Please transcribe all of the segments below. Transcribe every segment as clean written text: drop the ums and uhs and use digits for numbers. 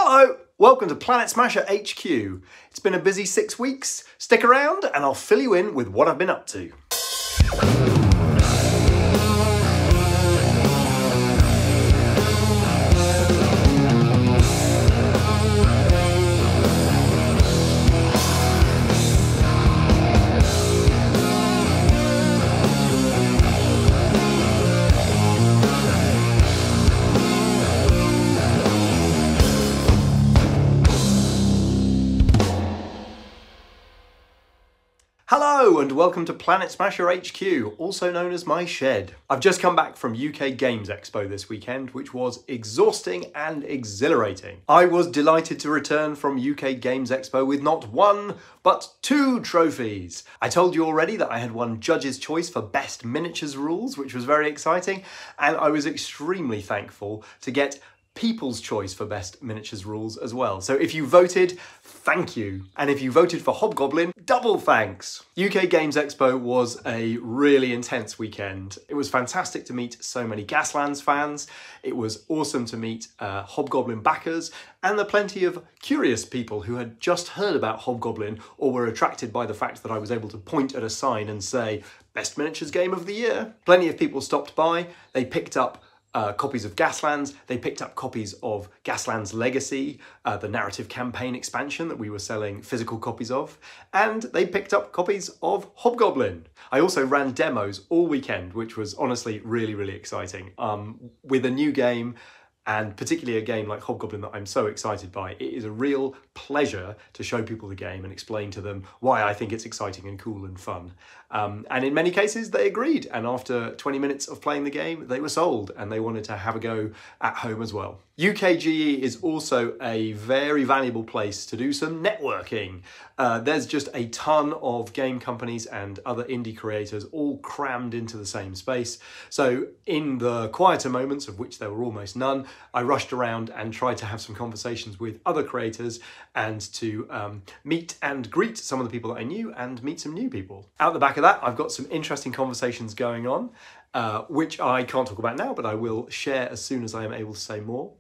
Hello! Welcome to Planet Smasher HQ. It's been a busy 6 weeks. Stick around and I'll fill you in with what I've been up to. Hello and welcome to Planet Smasher HQ, also known as my shed. I've just come back from UK Games Expo this weekend, which was exhausting and exhilarating. I was delighted to return from UK Games Expo with not one, but 2 trophies. I told you already that I had won Judge's Choice for Best Miniatures Rules, which was very exciting, and I was extremely thankful to get People's Choice for Best Miniatures Rules as well. So if you voted, thank you. And if you voted for Hobgoblin, double thanks. UK Games Expo was a really intense weekend. It was fantastic to meet so many Gaslands fans. It was awesome to meet Hobgoblin backers, and the plenty of curious people who had just heard about Hobgoblin or were attracted by the fact that I was able to point at a sign and say, Best Miniatures Game of the Year. Plenty of people stopped by. They picked up copies of Gaslands, they picked up copies of Gaslands Legacy, the narrative campaign expansion that we were selling physical copies of, and they picked up copies of Hobgoblin. I also ran demos all weekend, which was honestly really, really exciting. With a new game, and particularly a game like Hobgoblin that I'm so excited by, it is a real pleasure to show people the game and explain to them why I think it's exciting and cool and fun. And in many cases they agreed, and after 20 minutes of playing the game they were sold and they wanted to have a go at home as well. UKGE is also a very valuable place to do some networking. There's just a ton of game companies and other indie creators all crammed into the same space. So in the quieter moments, of which there were almost none, I rushed around and tried to have some conversations with other creators and to meet and greet some of the people that I knew and meet some new people. Out the back of that, I've got some interesting conversations going on, which I can't talk about now, but I will share as soon as I am able to say more.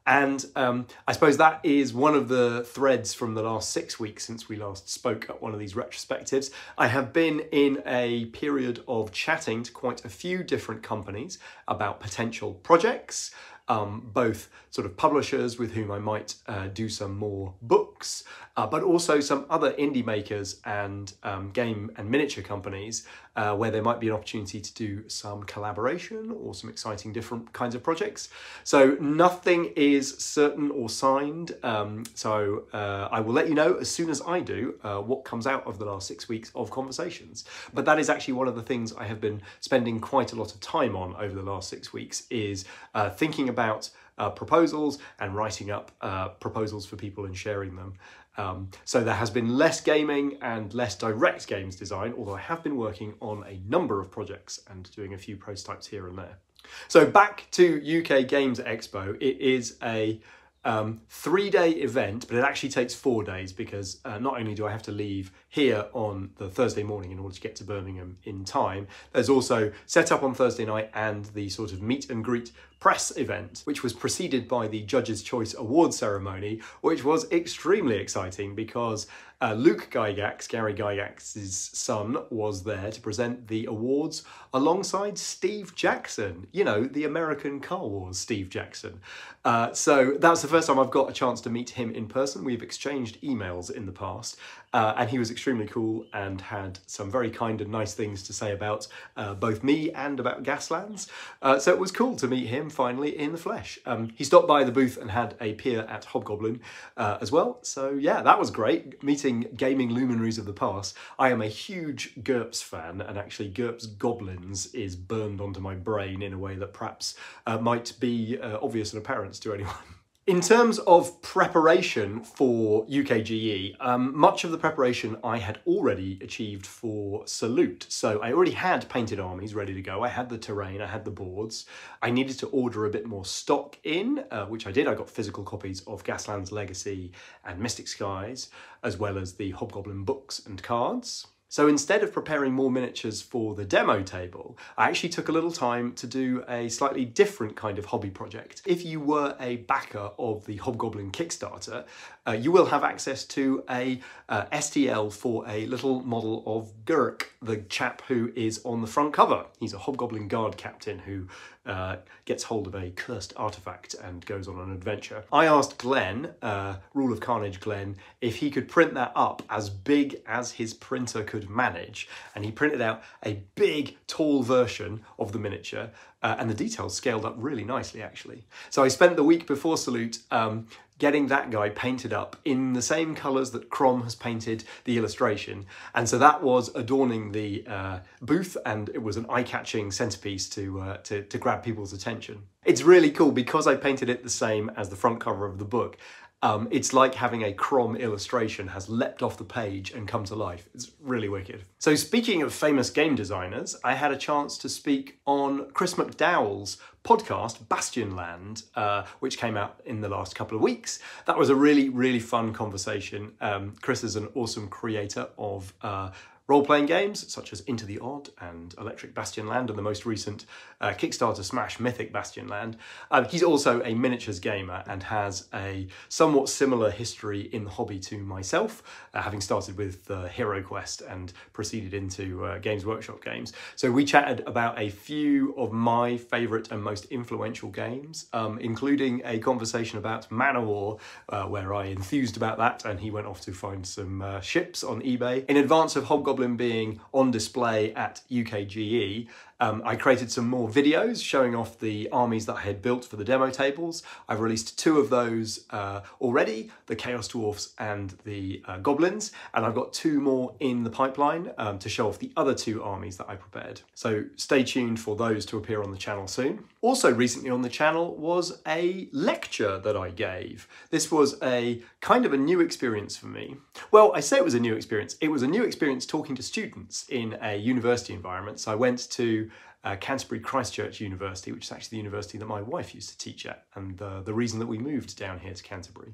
And I suppose that is one of the threads from the last 6 weeks since we last spoke at one of these retrospectives. I have been in a period of chatting to quite a few different companies about potential projects, both sort of publishers with whom I might do some more books, but also some other indie makers and game and miniature companies where there might be an opportunity to do some collaboration or some exciting different kinds of projects. So nothing is certain or signed, so I will let you know as soon as I do what comes out of the last 6 weeks of conversations. But that is actually one of the things I have been spending quite a lot of time on over the last 6 weeks, is thinking about proposals and writing up proposals for people and sharing them. So there has been less gaming and less direct games design, although I have been working on a number of projects and doing a few prototypes here and there. So back to UK Games Expo. It is a 3-day event, but it actually takes 4 days because not only do I have to leave here on the Thursday morning in order to get to Birmingham in time, there's also set up on Thursday night and the sort of meet and greet press event, which was preceded by the Judge's Choice Award ceremony, which was extremely exciting because Luke Gygax, Gary Gygax's son, was there to present the awards alongside Steve Jackson, you know, the American Car Wars Steve Jackson. So that's the first time I've got a chance to meet him in person. We've exchanged emails in the past, and he was extremely cool and had some very kind and nice things to say about both me and about Gaslands. So it was cool to meet him finally in the flesh. He stopped by the booth and had a peer at Hobgoblin as well. So yeah, that was great, meeting gaming luminaries of the past. I am a huge GURPS fan, and actually GURPS Goblins is burned onto my brain in a way that perhaps might be obvious and apparent to anyone. In terms of preparation for UKGE, much of the preparation I had already achieved for Salute. So I already had painted armies ready to go. I had the terrain, I had the boards. I needed to order a bit more stock in, which I did. I got physical copies of Gaslands Legacy and Mystic Skies, as well as the Hobgoblin books and cards. So instead of preparing more miniatures for the demo table, I actually took a little time to do a slightly different kind of hobby project. If you were a backer of the Hobgoblin Kickstarter, you will have access to a STL for a little model of Gurk, the chap who is on the front cover. He's a Hobgoblin guard captain who gets hold of a cursed artifact and goes on an adventure. I asked Glenn, Rule of Carnage Glenn, if he could print that up as big as his printer could manage, and he printed out a big, tall version of the miniature, and the details scaled up really nicely, actually. So I spent the week before Salute getting that guy painted up in the same colours that CROM has painted the illustration. And so that was adorning the booth, and it was an eye-catching centrepiece to grab people's attention. It's really cool because I painted it the same as the front cover of the book. It's like having a CROM illustration has leapt off the page and come to life. It's really wicked. So speaking of famous game designers, I had a chance to speak on Chris McDowell's podcast, Bastionland, which came out in the last couple of weeks. That was a really, really fun conversation. Chris is an awesome creator of role-playing games such as Into the Odd and Electric Bastionland, and the most recent Kickstarter smash Mythic Bastionland. He's also a miniatures gamer and has a somewhat similar history in the hobby to myself, having started with Hero Quest and proceeded into Games Workshop games. So we chatted about a few of my favourite and most influential games, including a conversation about Manowar, where I enthused about that and he went off to find some ships on eBay. In advance of Hobgoblin being on display at UKGE, I created some more videos showing off the armies that I had built for the demo tables. I've released 2 of those already, the Chaos Dwarfs and the Goblins, and I've got 2 more in the pipeline to show off the other 2 armies that I prepared. So stay tuned for those to appear on the channel soon. Also recently on the channel was a lecture that I gave. This was a kind of a new experience for me. Well, I say it was a new experience. It was a new experience talking to students in a university environment. So I went to Canterbury Christchurch University, which is actually the university that my wife used to teach at, and the reason that we moved down here to Canterbury.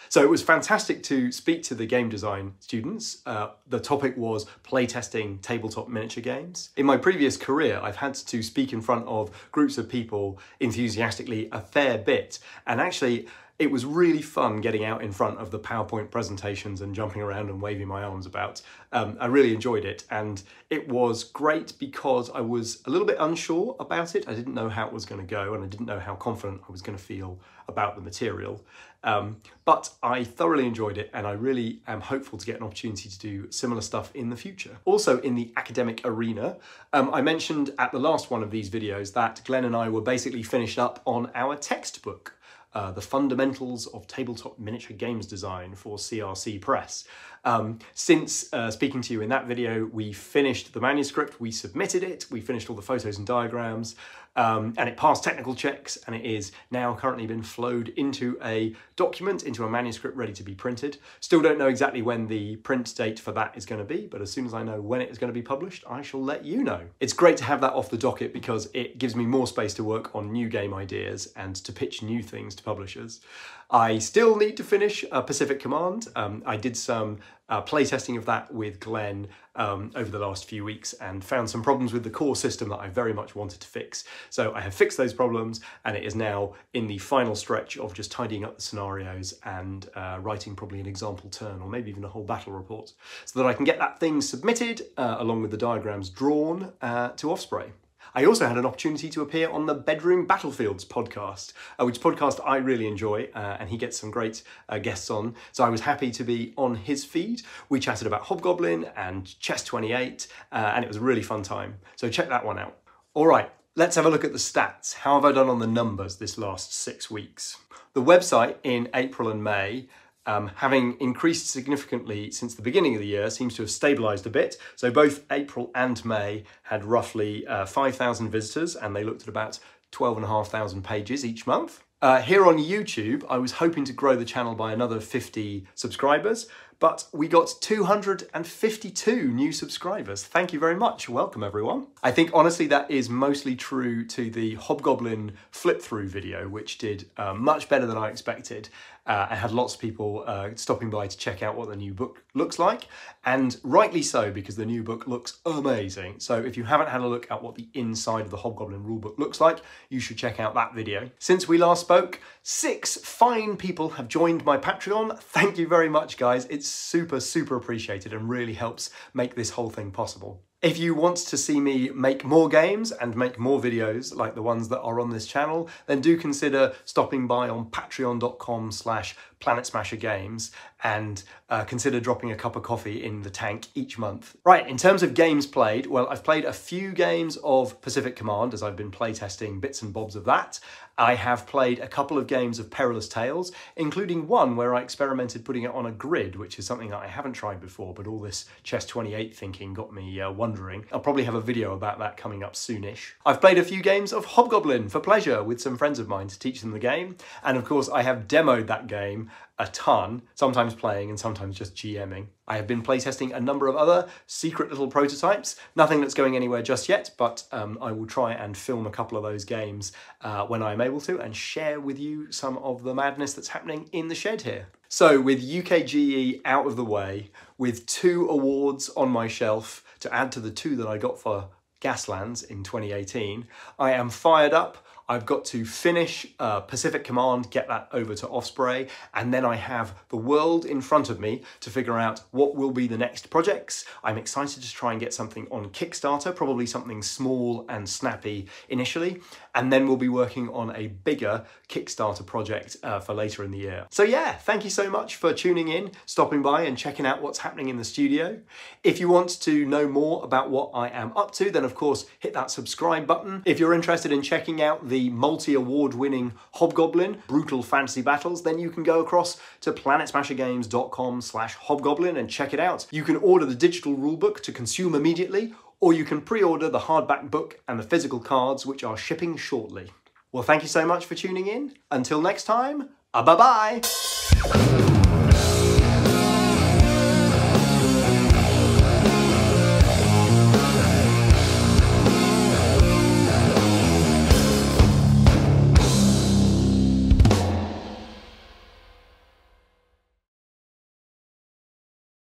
So it was fantastic to speak to the game design students. The topic was playtesting tabletop miniature games. In my previous career, I've had to speak in front of groups of people enthusiastically a fair bit, and actually it was really fun getting out in front of the PowerPoint presentations and jumping around and waving my arms about. I really enjoyed it, and it was great because I was a little bit unsure about it. I didn't know how it was going to go, and I didn't know how confident I was going to feel about the material. But I thoroughly enjoyed it, and I really am hopeful to get an opportunity to do similar stuff in the future. Also in the academic arena, I mentioned at the last one of these videos that Glenn and I were basically finished up on our textbook. The Fundamentals of Tabletop Miniature Games Design for CRC Press. Since speaking to you in that video, we finished the manuscript, we submitted it, we finished all the photos and diagrams, and it passed technical checks, and it is now currently been flowed into a document, into a manuscript ready to be printed. Still don't know exactly when the print date for that is going to be, but as soon as I know when it is going to be published, I shall let you know. It's great to have that off the docket because it gives me more space to work on new game ideas and to pitch new things to publishers. I still need to finish Pacific Command. I did some playtesting of that with Glenn over the last few weeks and found some problems with the core system that I very much wanted to fix. So I have fixed those problems, and it is now in the final stretch of just tidying up the scenarios and writing probably an example turn or maybe even a whole battle report so that I can get that thing submitted along with the diagrams drawn to Osprey. I also had an opportunity to appear on the Bedroom Battlefields podcast, which podcast I really enjoy, and he gets some great guests on. So I was happy to be on his feed. We chatted about Hobgoblin and Chess 28, and it was a really fun time. So check that one out. All right, let's have a look at the stats. How have I done on the numbers this last 6 weeks? The website in April and May, having increased significantly since the beginning of the year, seems to have stabilised a bit. So both April and May had roughly 5,000 visitors, and they looked at about 12,500 pages each month. Here on YouTube, I was hoping to grow the channel by another 50 subscribers, but we got 252 new subscribers. Thank you very much. Welcome, everyone. I think, honestly, that is mostly true to the Hobgoblin flip-through video, which did much better than I expected. I had lots of people stopping by to check out what the new book looks like, and rightly so, because the new book looks amazing. So if you haven't had a look at what the inside of the Hobgoblin rulebook looks like, you should check out that video. Since we last spoke, 6 fine people have joined my Patreon. Thank you very much, guys. It's super, super appreciated and really helps make this whole thing possible. If you want to see me make more games and make more videos like the ones that are on this channel, then do consider stopping by on patreon.com/PlanetSmasherGames and consider dropping a cup of coffee in the tank each month. Right, in terms of games played, well, I've played a few games of Pacific Command as I've been playtesting bits and bobs of that. I have played a couple of games of Perilous Tales, including one where I experimented putting it on a grid, which is something that I haven't tried before, but all this Chess 28 thinking got me wondering. I'll probably have a video about that coming up soonish. I've played a few games of Hobgoblin for pleasure with some friends of mine to teach them the game, and of course I have demoed that game a ton, sometimes playing and sometimes just GMing. I have been playtesting a number of other secret little prototypes, nothing that's going anywhere just yet, but I will try and film a couple of those games when I'm able to and share with you some of the madness that's happening in the shed here. So with UKGE out of the way, with 2 awards on my shelf to add to the 2 that I got for Gaslands in 2018, I am fired up. I've got to finish Pacific Command, get that over to Osprey, and then I have the world in front of me to figure out what will be the next projects. I'm excited to try and get something on Kickstarter, probably something small and snappy initially, and then we'll be working on a bigger Kickstarter project for later in the year. So yeah, thank you so much for tuning in, stopping by and checking out what's happening in the studio. If you want to know more about what I am up to, then of course hit that subscribe button. If you're interested in checking out the multi-award winning Hobgoblin Brutal Fantasy Battles, then you can go across to planetsmashergames.com/Hobgoblin and check it out. You can order the digital rulebook to consume immediately, or you can pre-order the hardback book and the physical cards, which are shipping shortly. Well, thank you so much for tuning in. Until next time, bye-bye.